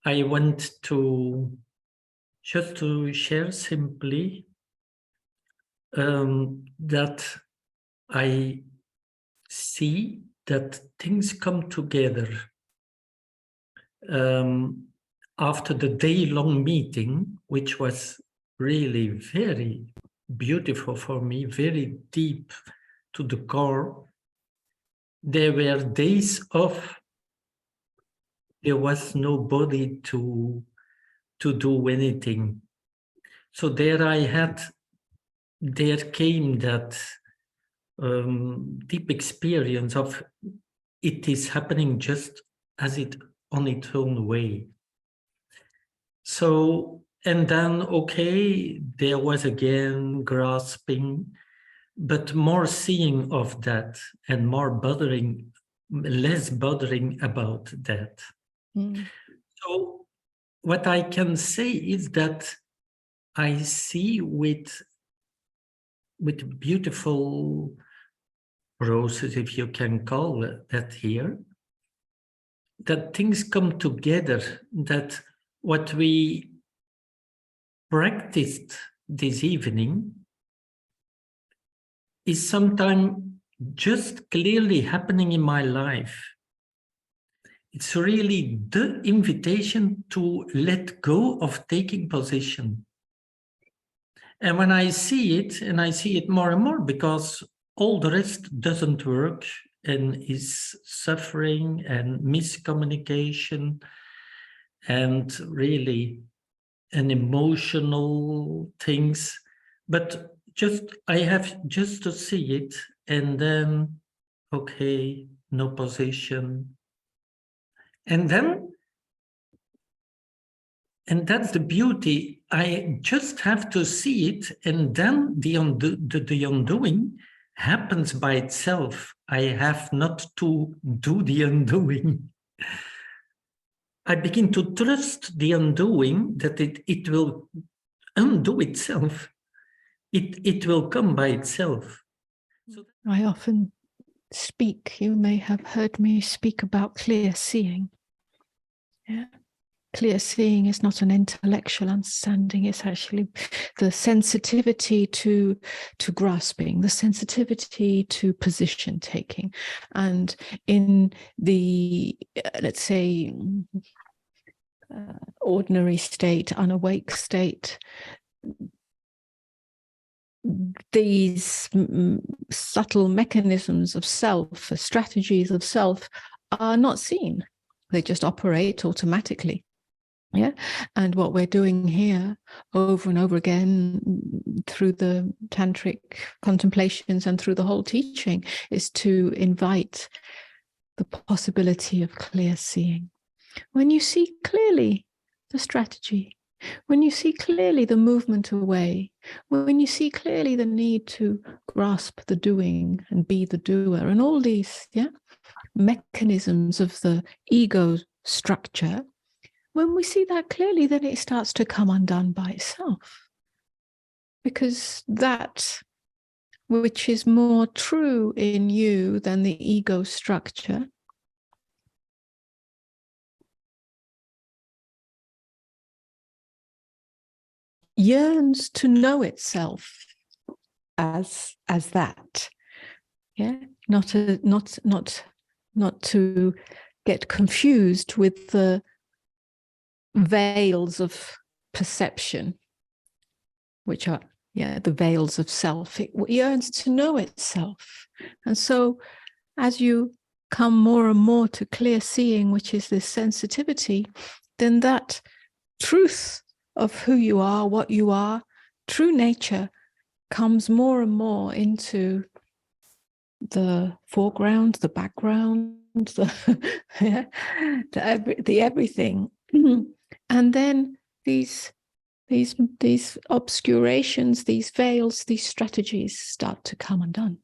I want to just to share simply that I see that things come together. After the day-long meeting, which was really very beautiful for me, very deep to the core, there were days off. There was nobody to do anything. So there came that deep experience of it is happening just as it on its own way. So, and then, okay, there was again grasping, but more seeing of that and more bothering, less bothering about that. So what I can say is that I see with beautiful roses, if you can call that here, that things come together, that what we practiced this evening is sometimes just clearly happening in my life. It's really the invitation to let go of taking position. And when I see it, and I see it more and more, because all the rest doesn't work and is suffering and miscommunication and really an emotional things, but just I have just to see it, and then okay, no position, and that's the beauty. I just have to see it, and then the undoing happens by itself. I have not to do the undoing. I begin to trust the undoing, that it will undo itself. It will come by itself. So I often speak, you may have heard me speak about clear seeing. Yeah. Clear seeing is not an intellectual understanding, it's actually the sensitivity to grasping, the sensitivity to position taking. And in the, let's say, ordinary state, unawake state, these subtle mechanisms of self, strategies of self, are not seen. They just operate automatically. Yeah, and what we're doing here over and over again through the tantric contemplations and through the whole teaching is to invite the possibility of clear seeing. When you see clearly the strategy, when you see clearly the movement away, when you see clearly the need to grasp the doing and be the doer, and all these mechanisms of the ego structure, when we see that clearly, then it starts to come undone by itself. Because that which is more true in you than the ego structure yearns to know itself as that. Yeah, not to get confused with the veils of perception, which are the veils of self. It yearns to know itself. And so as you come more and more to clear seeing, which is this sensitivity, then that truth of who you are, what you are, true nature, comes more and more into the foreground, the background, the everything. And then these obscurations, these veils, these strategies start to come undone.